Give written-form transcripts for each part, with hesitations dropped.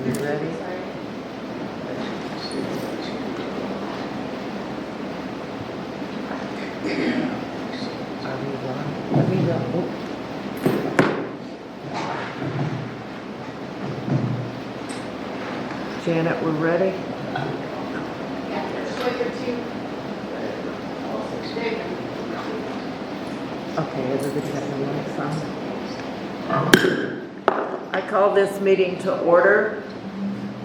You ready? Are we done? Are we done? Oop. Janet, we're ready? Okay, everybody got the lights on. I call this meeting to order.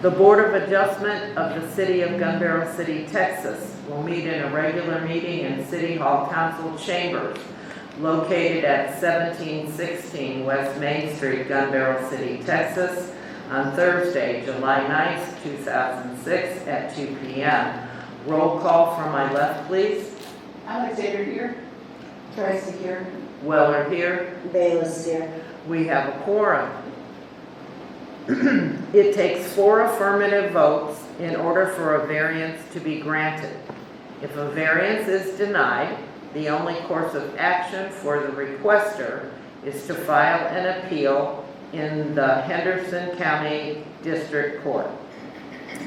The Board of Adjustment of the City of Gun Barrel City, Texas will meet in a regular meeting in City Hall Council Chambers located at 1716 West Main Street, Gun Barrel City, Texas on Thursday, July 9th, 2006 at 2 p.m. Roll call from my left, please. Alexander here. Tracy here. Weller here. Bayless here. We have a quorum. It takes 4 affirmative votes in order for a variance to be granted. If a variance is denied, the only course of action for the requester is to file an appeal in the Henderson County District Court.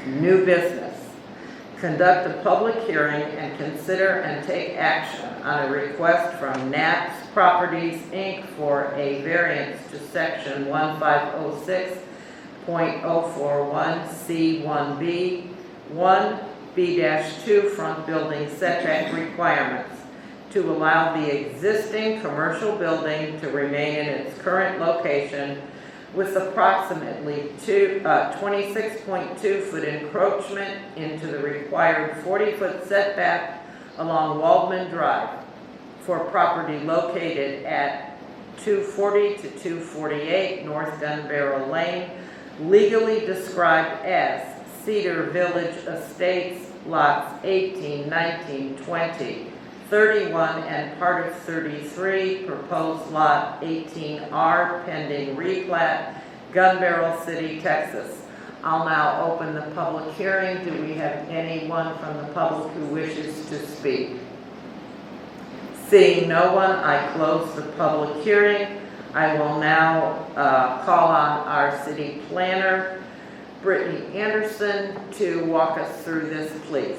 New business. Conduct a public hearing and consider and take action on a request from Naps Properties, Inc. for a variance to section 1506.041C1B, 1B-2 front building setback requirements to allow the existing commercial building to remain in its current location with approximately 26.2 foot encroachment into the required 40-foot setback along Waldman Drive for property located at 240 to 248 North Gun Barrel Lane, legally described as Cedar Village Estates, lots 18, 19, 20, 31, and part of 33, proposed lot 18R, pending replat, Gun Barrel City, Texas. I'll now open the public hearing. Do we have anyone from the public who wishes to speak? Seeing no one, I close the public hearing. I will now call on our city planner, Brittany Anderson, to walk us through this, please.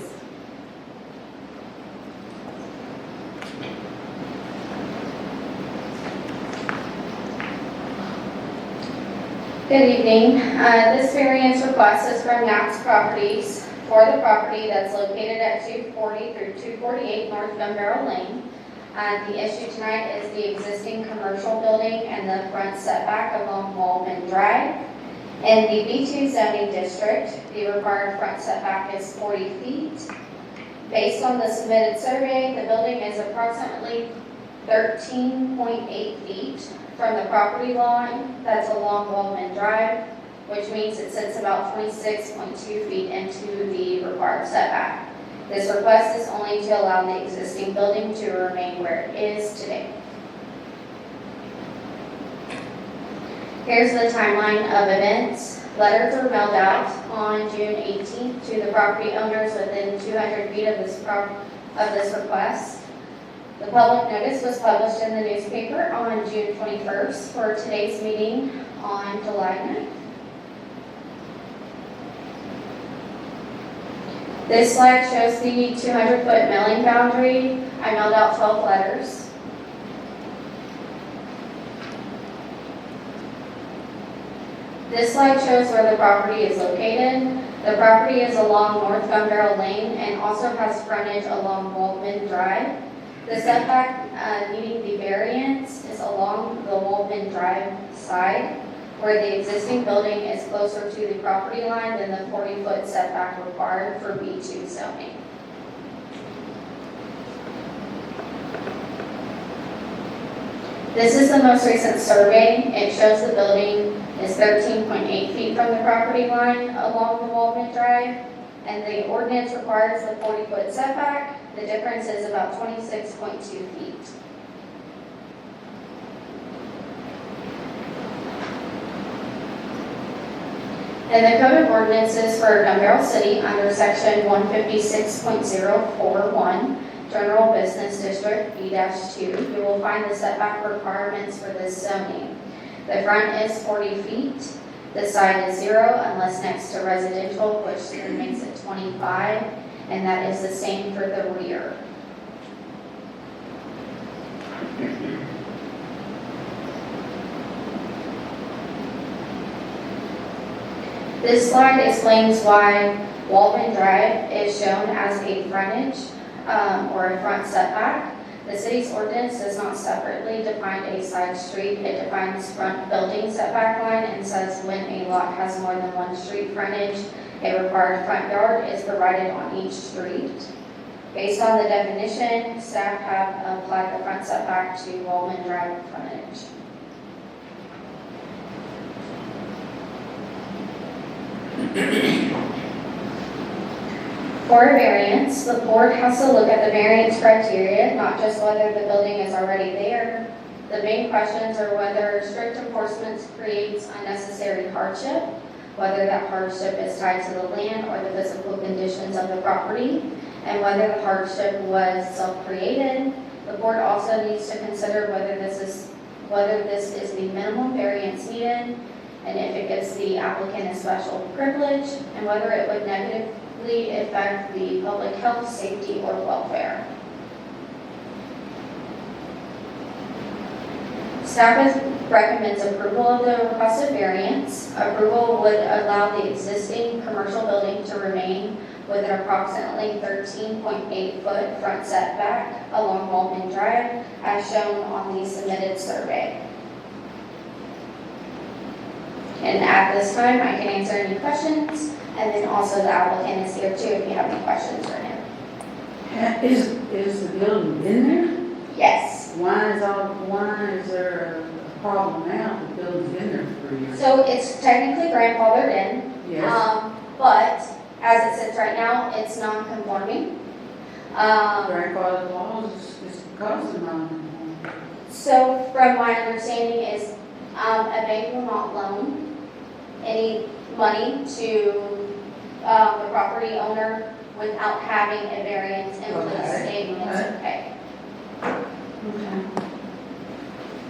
Good evening. This variance request is from Naps Properties for the property that's located at 240 through 248 North Gun Barrel Lane. The issue tonight is the existing commercial building and the front setback along Waldman Drive. In the B2 zoning district, the required front setback is 40 feet. Based on the submitted survey, the building is approximately 13.8 feet from the property line that's along Waldman Drive, which means it sits about 26.2 feet into the required setback. This request is only to allow the existing building to remain where it is today. Here's the timeline of events. Letters were mailed out on June 18th to the property owners within 200 feet of this request. The public notice was published in the newspaper on June 21st for today's meeting on July 9th. This slide shows the 200-foot mailing boundary. I mailed out 12 letters. This slide shows where the property is located. The property is along North Gun Barrel Lane and also has frontage along Waldman Drive. The setback needing the variance is along the Waldman Drive side, where the existing building is closer to the property line than the 40-foot setback required for B2 zoning. This is the most recent survey. It shows the building is 13.8 feet from the property line along the Waldman Drive, and the ordinance requires the 40-foot setback. The difference is about 26.2 feet. In the Code of Ordinances for Gun Barrel City, under Section 156.041, General Business District B-2, you will find the setback requirements for this zoning. The front is 40 feet. The side is 0 unless next to residential, which then makes it 25, and that is the same for the rear. This slide explains why Waldman Drive is shown as a frontage or a front setback. The city's ordinance does not separately define a side street. It defines front building setback line and says when a lot has more than one street frontage, a required front yard is provided on each street. Based on the definition, staff have applied the front setback to Waldman Drive frontage. For a variance, the board has to look at the variance criteria, not just whether the building is already there. The main questions are whether strict enforcement creates unnecessary hardship, whether that hardship is tied to the land or the physical conditions of the property, and whether the hardship was self-created. The board also needs to consider whether this is the minimum variance needed, and if it gives the applicant a special privilege, and whether it would negatively affect the public health, safety, or welfare. Staff recommends approval of the requested variance. Approval would allow the existing commercial building to remain with an approximately 13.8 foot front setback along Waldman Drive, as shown on the submitted survey. And at this time, I can answer any questions, and then also the applicant is here too if you have any questions for him. Is the building in there? Yes. Why is there a problem now if the building's been there for 3 years? So it's technically grandfathered in, Yes, but as it sits right now, it's non-conforming. grandfather laws is because of non-conforming. So from my understanding is, a bank will not loan any money to, the property owner without having a variance in place Okay, stating it's okay. Okay.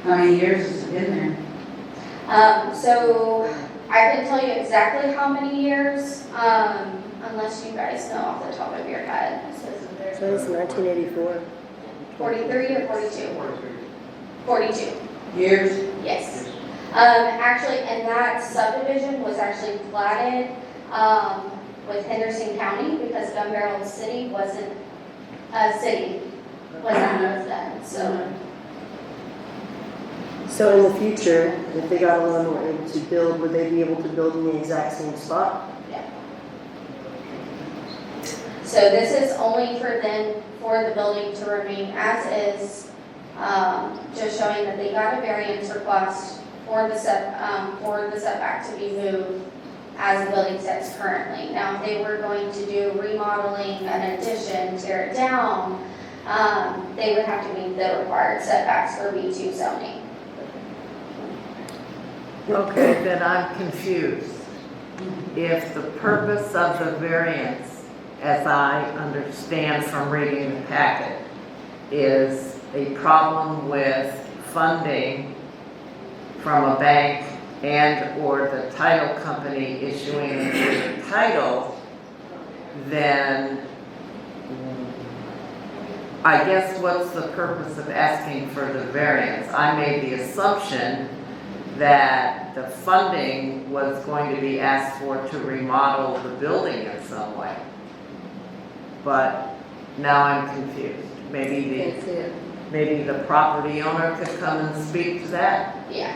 How many years has it been there? So I can tell you exactly how many years, unless you guys know off the top of your head. So it's 1984. 43 or 42? 42. Years? Yes. Actually, and that subdivision was actually platted, with Henderson County because Gun Barrel City wasn't a city, wasn't then, so. So in the future, if they got a loan and were able to build, would they be able to build in the exact same spot? So this is only for the building to remain as is, just showing that they got a variance request for the setback to be moved as the building sits currently. Now, if they were going to do remodeling, an addition, tear it down, they would have to meet the required setbacks for B2 zoning. Okay, then I'm confused. If the purpose of the variance, as I understand from reading the packet, is a problem with funding from a bank and/or the title company issuing the title, then I guess what's the purpose of asking for the variance? I made the assumption that the funding was going to be asked for to remodel the building in some way. But now I'm confused. Maybe the property owner could come and speak to that? Yeah.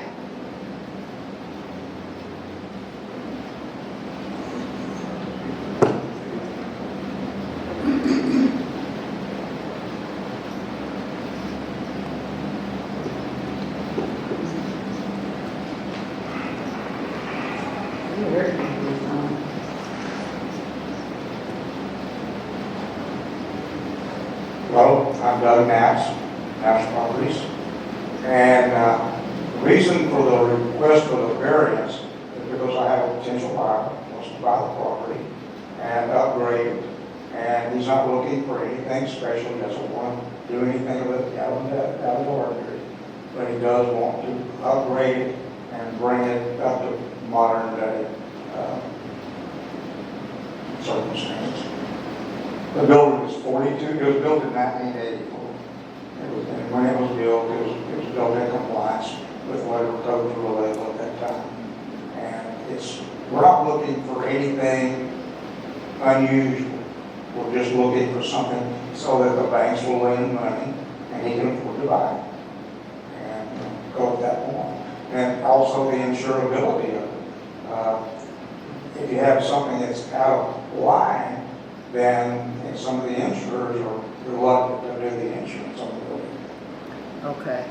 Well, I'm Doug Knaps Properties, and the reason for the request for the variance is because I have a potential buyer who wants to buy the property and upgrade it, and he's not looking for anything special, he doesn't want to do anything with it out of the ordinary, but he does want to upgrade it and bring it up to modern day circumstances. The building was 42, it was built in 1984. And when it was built, it was built in compliance with whatever codes were available at that time. And we're not looking for anything unusual. We're just looking for something so that the banks will lend money and he can afford to buy it. And go at that point. And also the insurability of it. If you have something that's out of line, then some of the insurers are reluctant to do the insurance on the building. Okay.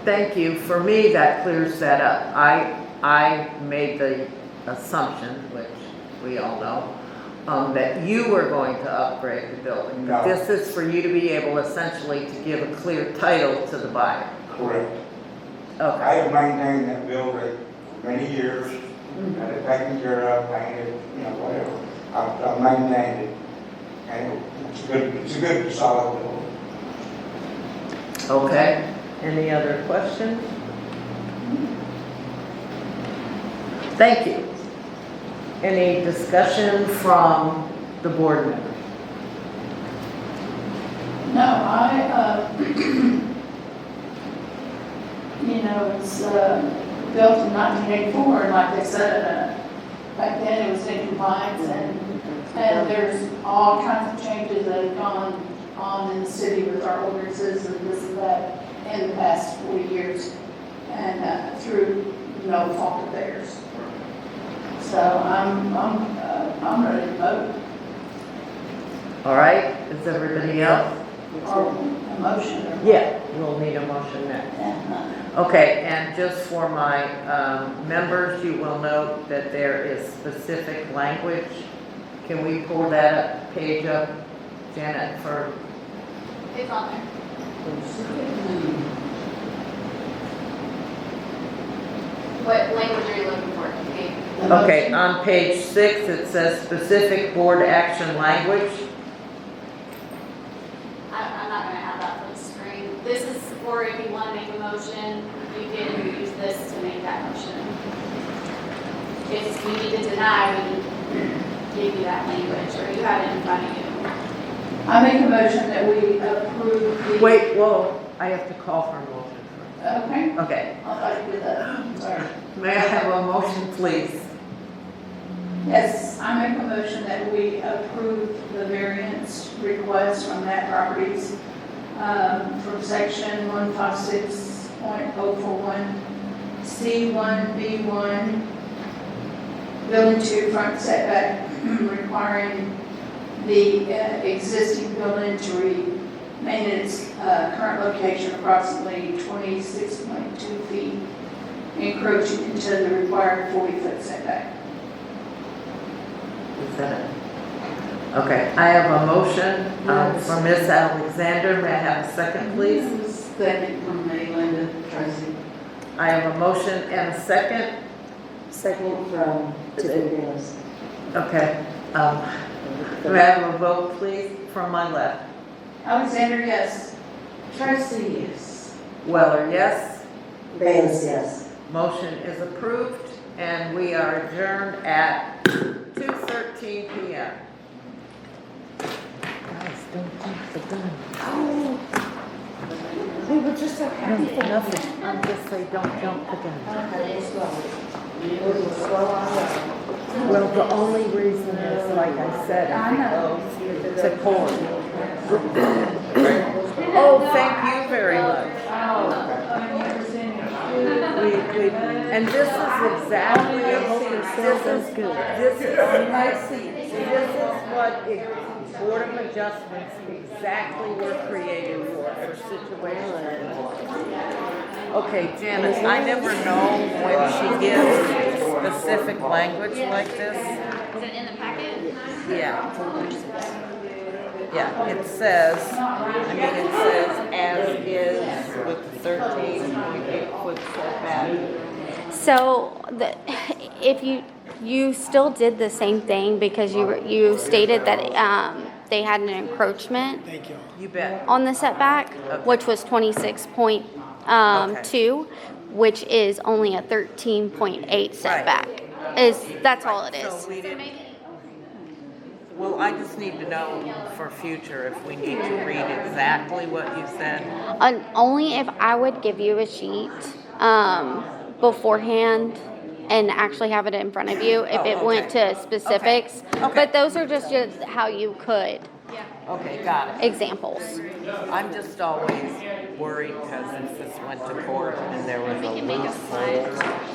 Thank you. For me, that clears that up. I made the assumption, which we all know, that you were going to upgrade the building. But No. this is for you to be able essentially to give a clear title to the buyer. Correct. I Okay. have maintained that building for many years, had it taken care of, painted, whatever. I've maintained it, and it's a good, solid building. Okay. Any other questions? Thank you. Any discussion from the board members? No, it's built in 1984, and like they said, back then it was in compliance, and there's all kinds of changes that have gone on in the city with our ordinances and this and that in the past 40 years, and through no fault of theirs. So I'm ready to vote, All right. Is everybody else? or a motion. Or Yeah, we'll need a motion next. Okay, and just for my members, you will note that there is specific language. Can we pull that page up, Janet, for, It's on there. What language are you looking for? Okay. okay, on page 6, it says specific board action language. I'm not gonna have that for the screen. This is for if you wanna make a motion, you can use this to make that motion. If you need to deny, we can give you that language, or you have it in front of you. I make a motion that we approve the. Wait, whoa, I have to call for a motion Okay, first. Okay, I'll try to do that, sorry. may I have a motion, please? Yes, I make a motion that we approve the variance request from Nat Properties, from section 156.041, C1B1, building 2 front setback, requiring the existing building to remain in its current location approximately 26.2 feet, encroaching into the required 40-foot setback. Is that it? Okay, I have a motion from Ms. Alexander. May I have a second, please? Second from me, Linda Tracy. I have a motion and a second. Second from Tiffany Davis. Okay. May I have a vote, please, from my left? Alexander, yes. Tracy, yes. Weller, yes. Baines, yes. Motion is approved, and we are adjourned at 2:13 p.m. Guys, don't jump the gun. We were just so happy. Nothing. I'm just saying, don't jump the gun. Well, the only reason is, like I said, is it goes to court. Oh, thank you very much. And this is exactly, this is what Board of Adjustments exactly were created for situations. Okay, Janice, I never know when she gives specific language like this. Is it in the packet? Yeah. Yeah, it says, it says as is with 13.8 foot setback. So, if you still did the same thing because you stated that they had an encroachment You bet. on the setback, which was 26.2, which is only a 13.8 setback. That's all it is. So we didn't. Well, I just need to know for future if we need to read exactly what you said. Only if I would give you a sheet beforehand and actually have it in front of you if it went to specifics. Okay. But those are just how you could, Okay, got it. examples. I'm just always worried because if this went to court and there was a loophole.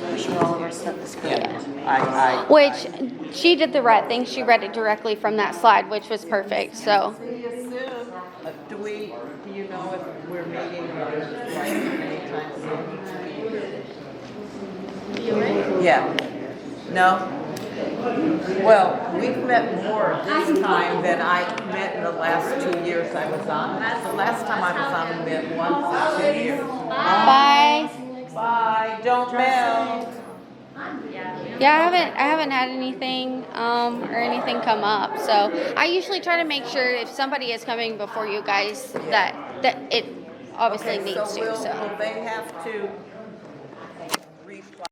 I'm sure all of our stuff is correct. Which, she did the right thing. She read it directly from that slide, which was perfect, so. See you soon. Do you know if we're meeting like anytime soon? Yeah. No? Well, we've met more this time than I met in the last 2 years I was on. The last time I was on, we met once in 2 years. Bye. Bye, don't melt. Yeah, I haven't had anything, or anything come up, so I usually try to make sure if somebody is coming before you guys that it obviously Okay, needs to, will so. they have to